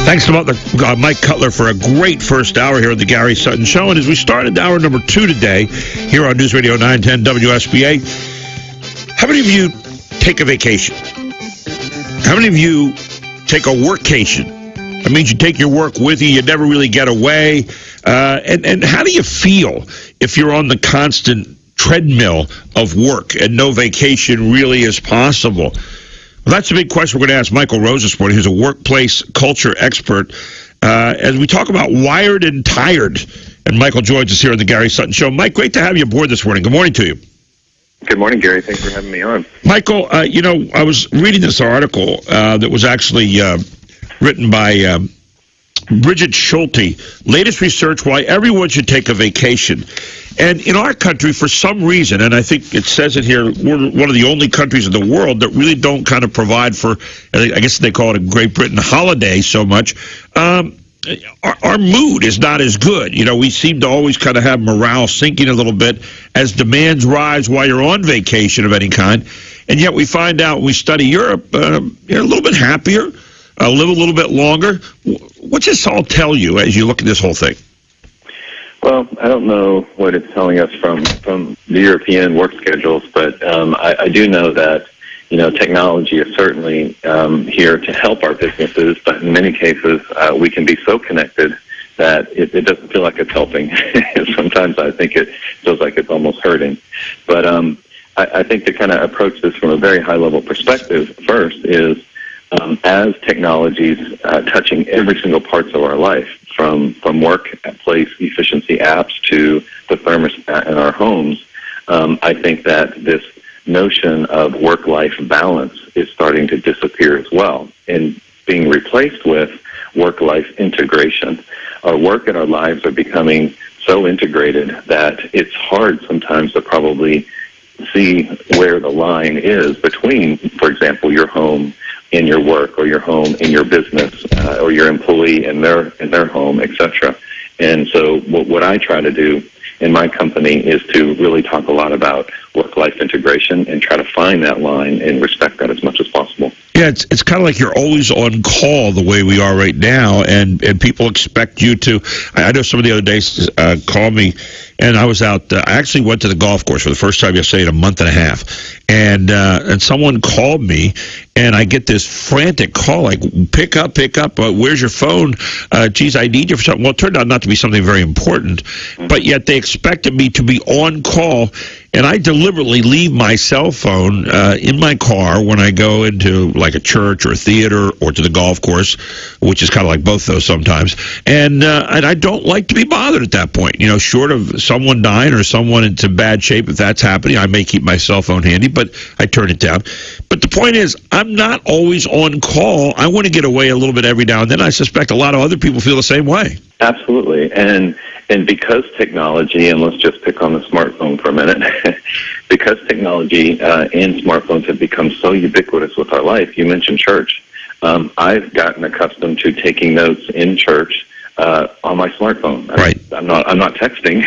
Thanks to Mike Cutler for a great first hour here on the Gary Sutton Show. And as we started hour number 2 today here on News Radio 910 WSBA, how many of you take a vacation? How many of you take a workcation? That means you take your work with you. You never really get away. And how do you feel if you're on the constant treadmill of work and no vacation really is possible? Well, that's a big question we're going to ask Michael Rose this morning, who's a workplace culture expert, as we talk about wired and tired. And Michael joins us here on the Gary Sutton Show. Mike, great to have you aboard this morning. Good morning to you. Good morning, Gary. Thanks for having me on. Michael, I was reading this article that was actually written by Bridget Schulte, latest research why everyone should take a vacation. And in our country, for some reason, and I think it says it here, we're one of the only countries in the world that really don't kind of provide for, I guess they call it a Great Britain holiday so much. Our mood is not as good. We seem to always kind of have morale sinking a little bit as demands rise while you're on vacation of any kind. And yet we find out when we study Europe, you're a little bit happier, live a little bit longer. What's this all tell you as you look at this whole thing? Well, I don't know what it's telling us from the European work schedules, but I do know that, technology is certainly here to help our businesses, but in many cases we can be so connected that it doesn't feel like it's helping. Sometimes I think it feels like it's almost hurting. But I think to kind of approach this from a very high-level perspective first is as technologies touching every single parts of our life, from workplace efficiency apps to the thermostat in our homes, I think that this notion of work-life balance is starting to disappear as well and being replaced with work-life integration. Our work and our lives are becoming so integrated that it's hard sometimes to probably see where the line is between, for example, your home in your work, or your home in your business, or your employee in their home, etc. And so what I try to do in my company is to really talk a lot about work-life integration and try to find that line and respect that as much as possible. Yeah, it's kind of like you're always on call the way we are right now, and people expect you to. I know somebody the other day called me, and I was out. I actually went to the golf course for the first time yesterday in a month and a half, and someone called me, and I get this frantic call like, pick up, where's your phone? Geez, I need you for something. Well, it turned out not to be something very important, but yet they expected me to be on call. And I deliberately leave my cell phone in my car when I go into like a church or a theater or to the golf course, which is kind of like both those sometimes. And I don't like to be bothered at that point. Short of someone dying or someone into bad shape, if that's happening, I may keep my cell phone handy, but I turn it down. But the point is, I'm not always on call. I want to get away a little bit every now and then. I suspect a lot of other people feel the same way. Absolutely. And because technology, and let's just pick on the smartphone for a minute, because technology and smartphones have become so ubiquitous with our life, you mentioned church. I've gotten accustomed to taking notes in church on my smartphone. Right. I'm not texting.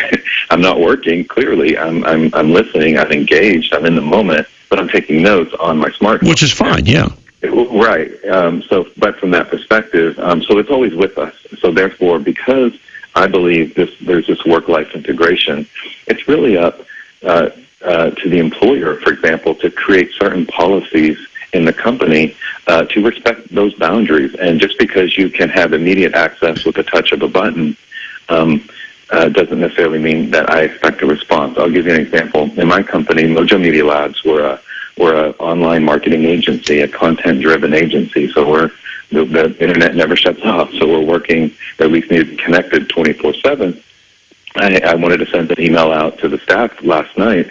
I'm not working. Clearly, I'm listening. I'm engaged. I'm in the moment, but I'm taking notes on my smartphone. Which is fine, yeah. Right. But from that perspective, so it's always with us. So therefore, because I believe there's this work-life integration, it's really up to the employer, for example, to create certain policies in the company to respect those boundaries. And just because you can have immediate access with the touch of a button doesn't necessarily mean that I expect a response. I'll give you an example. In my company, Mojo Media Labs, we're an online marketing agency, a content-driven agency. So the internet never shuts off. So we're working, or at least need to be connected 24/7. I wanted to send an email out to the staff last night.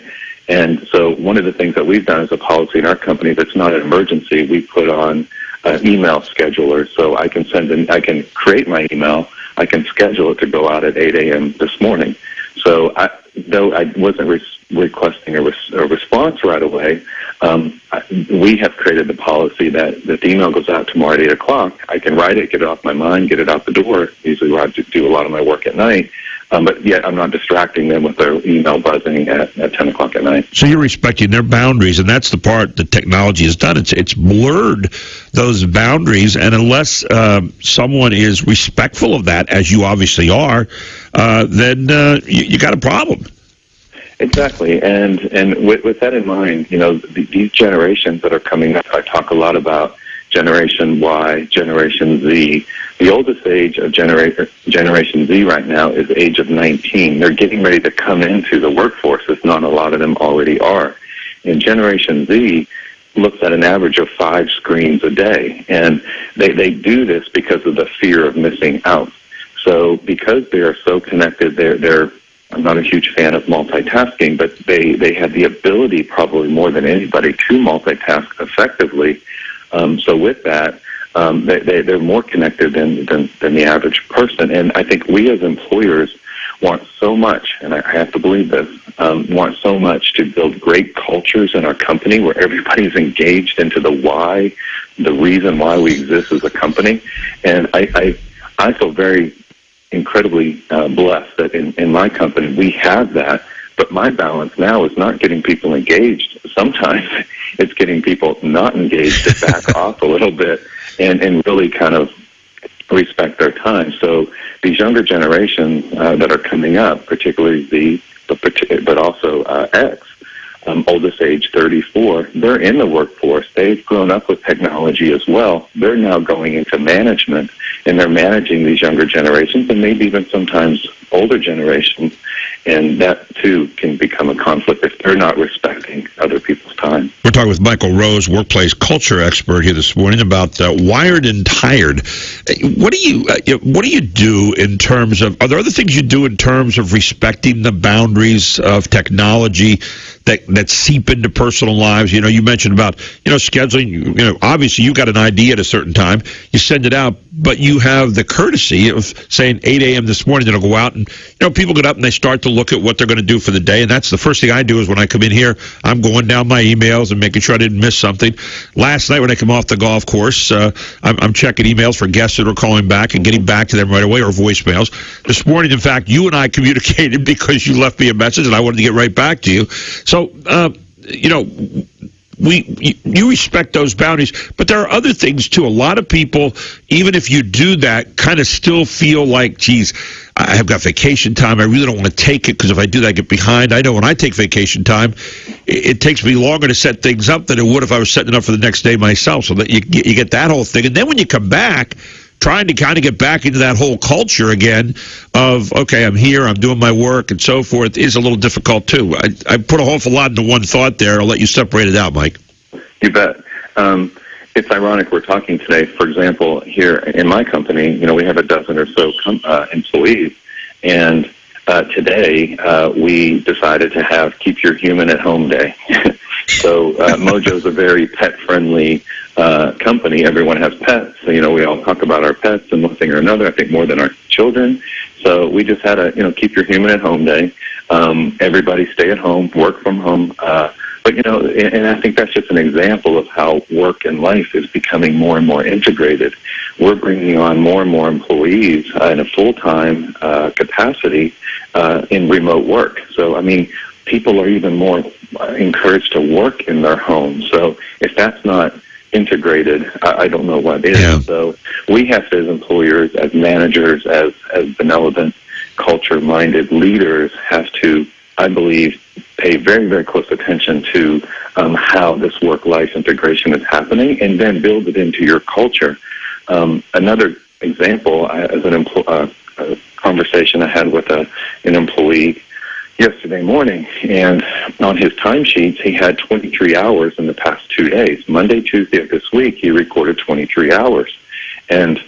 And so one of the things that we've done as a policy in our company that's not an emergency, we put on an email scheduler. So I can create my email, I can schedule it to go out at 8 a.m. this morning. So though I wasn't requesting a response right away, we have created the policy that the email goes out tomorrow at 8 o'clock. I can write it, get it off my mind, get it out the door. Usually I do a lot of my work at night. But yet I'm not distracting them with their email buzzing at 10 o'clock at night. So you're respecting their boundaries, and that's the part that technology has done. It's blurred those boundaries, and unless someone is respectful of that, as you obviously are, then you got a problem. Exactly, and with that in mind, these generations that are coming up, I talk a lot about Generation Y, Generation Z. The oldest age of Generation Z right now is the age of 19. They're getting ready to come into the workforce, if not a lot of them already are. And Generation Z looks at an average of 5 screens a day, and they do this because of the fear of missing out. So because they are so connected, I'm not a huge fan of multitasking, but they have the ability, probably more than anybody, to multitask effectively. So with that, they're more connected than the average person. And I think we as employers want so much, and I have to believe this, want so much to build great cultures in our company where everybody's engaged into the why, the reason why we exist as a company. And I feel very incredibly blessed that in my company we have that. But my balance now is not getting people engaged. Sometimes it's getting people not engaged to back off a little bit and really kind of respect their time. So these younger generations that are coming up, particularly Z, but also X, oldest age 34, they're in the workforce. They've grown up with technology as well. They're now going into management, and they're managing these younger generations and maybe even sometimes older generations. And that, too, can become a conflict if they're not respecting other people's time. We're talking with Michael Rose, workplace culture expert here this morning, about Wired and Tired. What do you do in terms of, are there other things you do in terms of respecting the boundaries of technology that seep into personal lives? You mentioned about, scheduling. Obviously you got an idea at a certain time, you send it out, but you have the courtesy of saying 8 a.m. this morning, then I'll go out and, people get up and they start to look at what they're going to do for the day. And that's the first thing I do is when I come in here, I'm going down my emails and making sure I didn't miss something. Last night when I come off the golf course, I'm checking emails for guests that are calling back and getting back to them right away, or voicemails. This morning, in fact, you and I communicated because you left me a message and I wanted to get right back to you. So, you respect those boundaries, but there are other things too. A lot of people, even if you do that, kind of still feel like, geez, I have got vacation time. I really don't want to take it because if I do that, I get behind. I know when I take vacation time, it takes me longer to set things up than it would if I was setting it up for the next day myself. So that you get that whole thing. And then when you come back, trying to kind of get back into that whole culture again of, okay, I'm here, I'm doing my work and so forth, is a little difficult too. I put a whole lot into one thought there. I'll let you separate it out, Mike. You bet. It's ironic we're talking today. For example, here in my company, we have a dozen or so employees, and today we decided to have Keep Your Human at Home Day. So Mojo's a very pet-friendly company. Everyone has pets. So, we all talk about our pets and one thing or another, I think more than our children. So we just had a, Keep Your Human at Home Day. Everybody stay at home, work from home. But, and I think that's just an example of how work and life is becoming more and more integrated. We're bringing on more and more employees in a full-time capacity in remote work. So, people are even more encouraged to work in their homes. So if that's not integrated, I don't know what is. Yeah. So we have to, as employers, as managers, as benevolent, culture-minded leaders, have to, I believe, pay very, very close attention to how this work-life integration is happening and then build it into your culture. Another example, as a conversation I had with an employee yesterday morning, and on his timesheets, he had 23 hours in the past 2 days. Monday, Tuesday of this week, he recorded 23 hours. And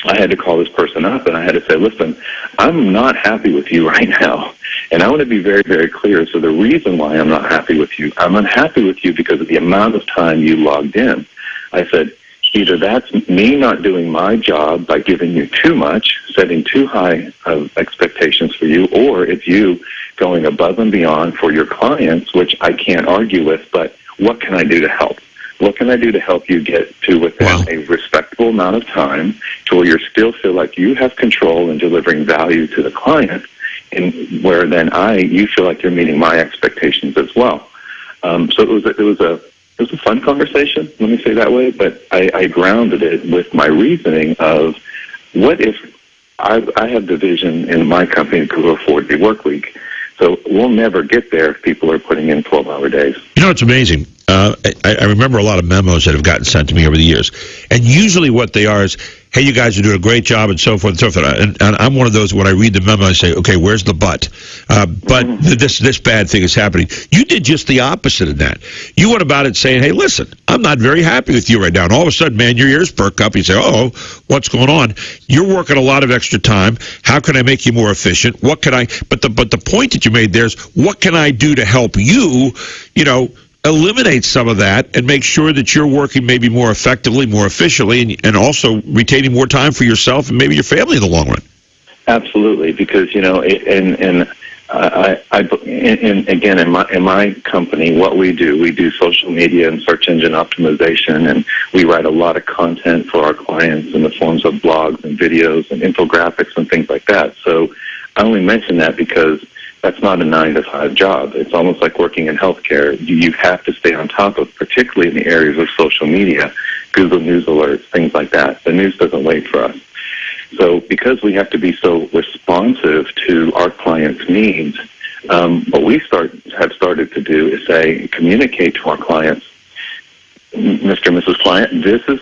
I had to call this person up, and I had to say, listen, I'm not happy with you right now. And I want to be very, very clear. So the reason why I'm not happy with you, I'm unhappy with you because of the amount of time you logged in. I said, either that's me not doing my job by giving you too much, setting too high of expectations for you, or it's you going above and beyond for your clients, which I can't argue with, but what can I do to help? What can I do to help you get to within a respectable amount of time to where you still feel like you have control in delivering value to the client, and where then you feel like you're meeting my expectations as well. So it was a fun conversation, let me say that way, but I grounded it with my reasoning of what if I have the vision in my company to afford the work week. So we'll never get there if people are putting in 12-hour days. You know, it's amazing. I remember a lot of memos that have gotten sent to me over the years. And usually what they are is, hey, you guys are doing a great job and so forth and so forth. And I'm one of those, when I read the memo, I say, okay, where's the but? This bad thing is happening. You did just the opposite of that. You went about it saying, hey, listen, I'm not very happy with you right now. And all of a sudden, man, your ears perk up. You say, oh, what's going on? You're working a lot of extra time. How can I make you more efficient? What can I? But the point that you made there is, what can I do to help you, eliminate some of that and make sure that you're working maybe more effectively, more efficiently, and also retaining more time for yourself and maybe your family in the long run. Absolutely, because again, in my company, what we do social media and search engine optimization, and we write a lot of content for our clients in the forms of blogs and videos and infographics and things like that. So I only mention that because that's not a 9-to-5 job. It's almost like working in healthcare. You have to stay on top of, particularly in the areas of social media, Google News alerts, things like that. The news doesn't wait for us. So because we have to be so responsive to our clients' needs, what we have started to do is communicate to our clients, Mr. and Mrs. Client, this is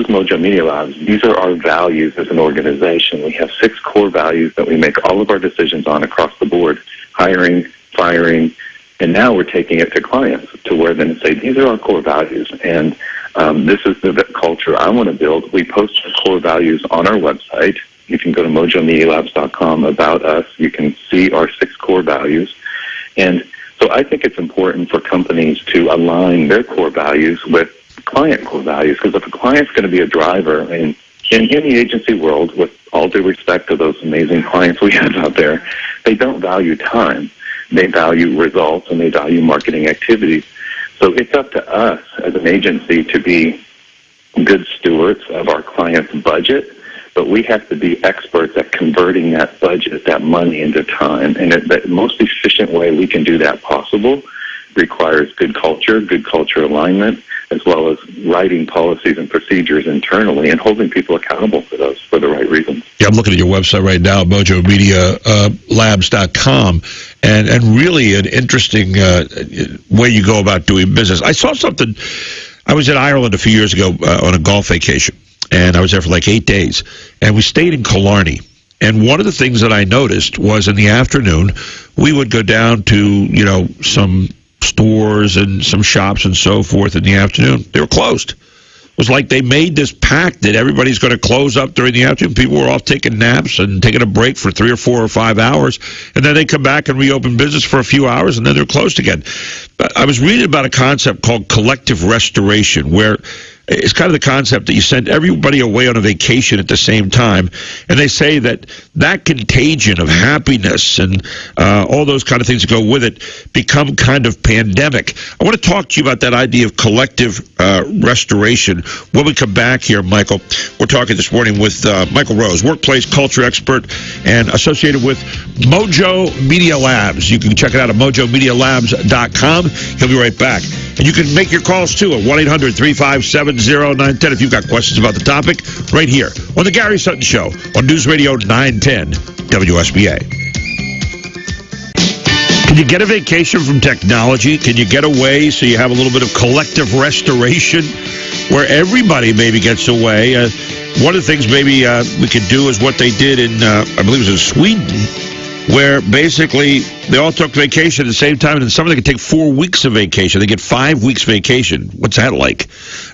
Mojo Media Labs. These are our values as an organization. We have 6 core values that we make all of our decisions on across the board: hiring, firing, and now we're taking it to clients to where then say, these are our core values, and this is the culture I want to build. We post our core values on our website. You can go to mojomedialabs.com about us. You can see our 6 core values, and so I think it's important for companies to align their core values with client core values, because if a client's going to be a driver, and in the agency world, with all due respect to those amazing clients we have out there, they don't value time. They value results, and they value marketing activities. So it's up to us as an agency to be good stewards of our client's budget, but we have to be experts at converting that budget, that money, into time. And the most efficient way we can do that possible requires good culture alignment, as well as writing policies and procedures internally and holding people accountable for those for the right reasons. Yeah, I'm looking at your website right now, mojomedialabs.com, and really an interesting way you go about doing business. I saw something. I was in Ireland a few years ago on a golf vacation, and I was there for like 8 days, and we stayed in Killarney. And one of the things that I noticed was in the afternoon, we would go down to, some stores and some shops and so forth in the afternoon. They were closed. It was like they made this pact that everybody's going to close up during the afternoon. People were off taking naps and taking a break for 3 or 4 or 5 hours, and then they come back and reopen business for a few hours, and then they're closed again. But I was reading about a concept called collective restoration, where it's kind of the concept that you send everybody away on a vacation at the same time, and they say that contagion of happiness and all those kind of things that go with it become kind of pandemic. I want to talk to you about that idea of collective restoration when we come back here, Michael. We're talking this morning with Michael Rose, workplace culture expert and associated with Mojo Media Labs. You can check it out at mojomedialabs.com. He'll be right back. And you can make your calls, too, at 1-800-357-0910 if you've got questions about the topic, right here on The Gary Sutton Show on News Radio 910 WSBA. Can you get a vacation from technology? Can you get away so you have a little bit of collective restoration where everybody maybe gets away? One of the things maybe we could do is what they did in, I believe it was in Sweden, where basically they all took vacation at the same time, and then some of them could take 4 weeks of vacation. They get 5 weeks vacation. What's that like?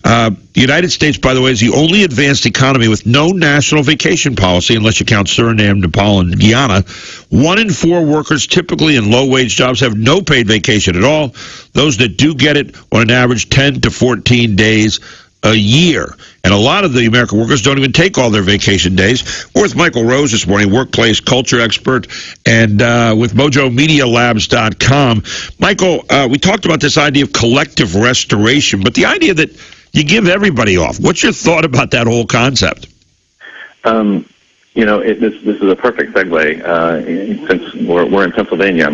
The United States, by the way, is the only advanced economy with no national vacation policy, unless you count Suriname, Nepal, and Guyana. 1 in 4 workers, typically in low-wage jobs, have no paid vacation at all. Those that do get it, on an average, 10 to 14 days a year. And a lot of the American workers don't even take all their vacation days. We're with Michael Rose this morning, workplace culture expert, and with MojoMediaLabs.com. Michael, we talked about this idea of collective restoration, but the idea that you give everybody off. What's your thought about that whole concept? This is a perfect segue. Since we're in Pennsylvania, I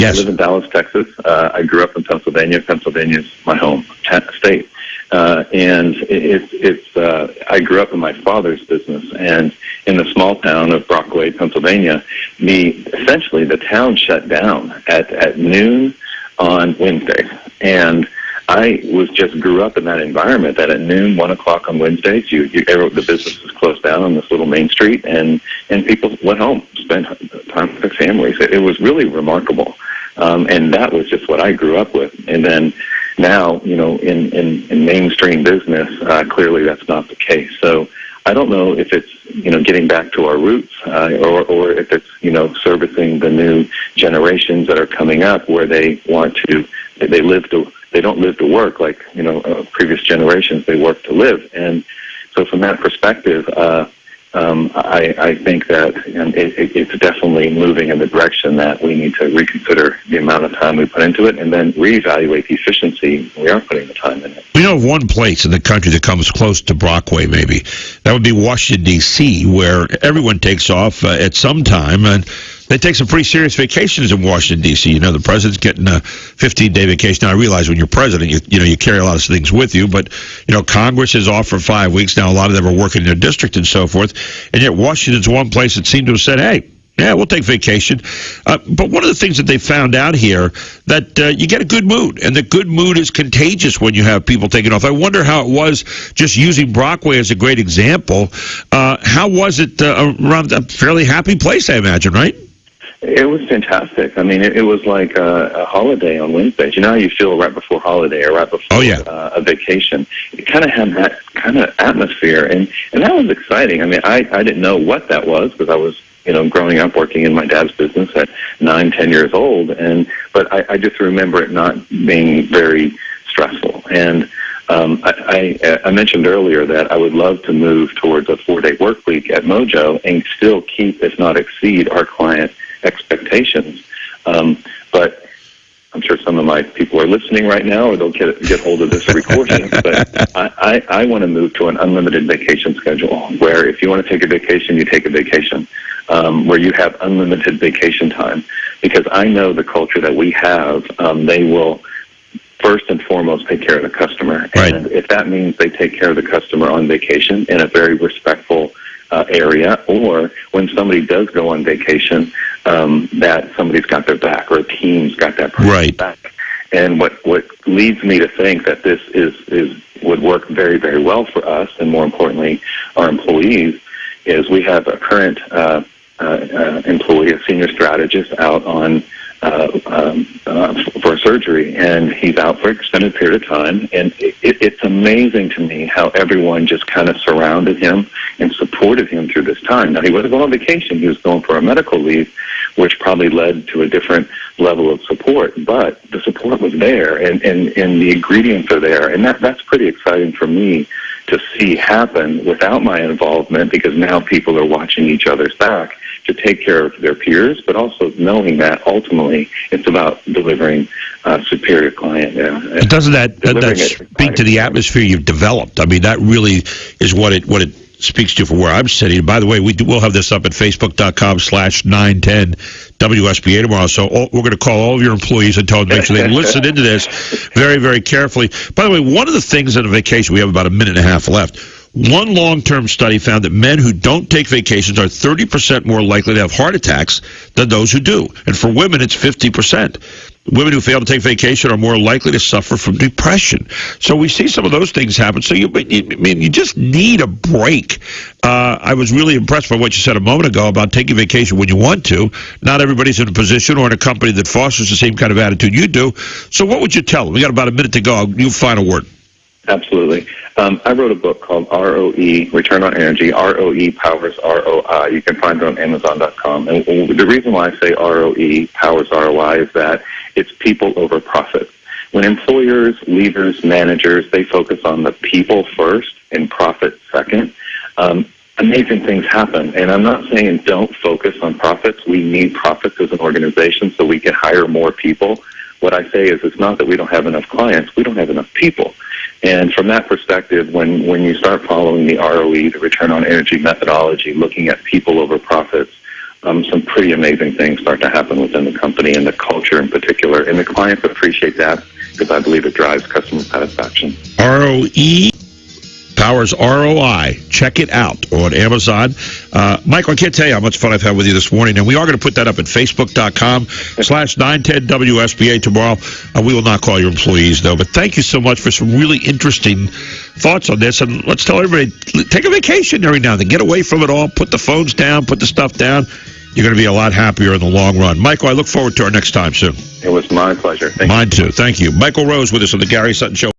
live in Dallas, Texas. I grew up in Pennsylvania. Pennsylvania is my home state, and I grew up in my father's business, and in the small town of Brockway, Pennsylvania, essentially the town shut down at noon on Wednesdays, and I grew up in that environment that at noon, 1 o'clock on Wednesdays, the business was closed down on this little main street, and people went home, spent time with their families. It was really remarkable, and that was just what I grew up with. And then now, in mainstream business, clearly that's not the case. So I don't know if it's getting back to our roots, or if it's servicing the new generations that are coming up, where they don't live to work like previous generations. They work to live, and so from that perspective, I think that it's definitely moving in the direction that we need to reconsider the amount of time we put into it, and then reevaluate the efficiency we are putting the time in it. We know of one place in the country that comes close to Brockway, maybe. That would be Washington, D.C., where everyone takes off at some time, and they take some pretty serious vacations in Washington, D.C. The president's getting a 15-day vacation. Now, I realize when you're president, you carry a lot of things with you, but, Congress is off for 5 weeks. Now, a lot of them are working in their district and so forth, and yet Washington's one place that seemed to have said, hey, yeah, we'll take vacation. But one of the things that they found out here, that you get a good mood, and the good mood is contagious when you have people taking off. I wonder how it was, just using Brockway as a great example. How was it around a fairly happy place, I imagine, right? It was fantastic. I mean, it was like a holiday on Wednesdays. You know how you feel right before holiday or right before a vacation? It kind of had that kind of atmosphere, and that was exciting. I mean, I didn't know what that was, because I was growing up working in my dad's business at 9, 10 years old, but I just remember it not being very stressful. And I mentioned earlier that I would love to move towards a 4-day work week at Mojo and still keep, if not exceed, our client expectations. But I'm sure some of my people are listening right now, or they'll get hold of this recording. But I want to move to an unlimited vacation schedule, where if you want to take a vacation, you take a vacation, where you have unlimited vacation time. Because I know the culture that we have, they will first and foremost take care of the customer. Right. And if that means they take care of the customer on vacation in a very respectful area, or when somebody does go on vacation, that somebody's got their back, or a team's got that person's back. And what leads me to think that this would work very, very well for us, and more importantly, our employees, is we have a current employee, a senior strategist, out on for surgery, and he's out for an extended period of time, and it's amazing to me how everyone just kind of surrounded him and supported him through this time. Now, he wasn't going on vacation, he was going for a medical leave, which probably led to a different level of support, but the support was there, and the ingredients are there, and that's pretty exciting for me to see happen without my involvement, because now people are watching each other's back to take care of their peers, but also knowing that ultimately it's about delivering superior client. Doesn't that speak to the atmosphere you've developed? I mean, that really is what it speaks to for where I'm sitting. By the way, we'll have this up at Facebook.com/910WSBA tomorrow. So we're going to call all of your employees and tell them to make sure they listen into this very, very carefully. By the way, one of the things on a vacation, we have about a minute and a half left. One long-term study found that men who don't take vacations are 30% more likely to have heart attacks than those who do. And for women, it's 50%. Women who fail to take vacation are more likely to suffer from depression. So we see some of those things happen. So you just need a break. I was really impressed by what you said a moment ago about taking vacation when you want to. Not everybody's in a position or in a company that fosters the same kind of attitude you do. So what would you tell them? We got about a minute to go. You final word. Absolutely. I wrote a book called ROE, Return on Energy. ROE powers ROI. You can find it on Amazon.com. And the reason why I say ROE powers ROI is that it's people over profit. when employers, leaders, managers, they focus on the people first and profit second, amazing things happen. And I'm not saying don't focus on profits. We need profits as an organization so we can hire more people. What I say is it's not that we don't have enough clients, we don't have enough people. And from that perspective, when you start following the ROE, the return on energy methodology, looking at people over profits, some pretty amazing things start to happen within the company and the culture in particular. And the clients appreciate that because I believe it drives customer satisfaction. ROE powers ROI. Check it out on Amazon. Michael, I can't tell you how much fun I've had with you this morning, and we are going to put that up at Facebook.com/910WSBA tomorrow. We will not call your employees, though, but thank you so much for some really interesting thoughts on this, and let's tell everybody, take a vacation every now and then. Get away from it all. Put the phones down. Put the stuff down. You're going to be a lot happier in the long run. Michael, I look forward to our next time soon. It was my pleasure. Mine too. Thank you. Michael Rose with us on the Gary Sutton Show.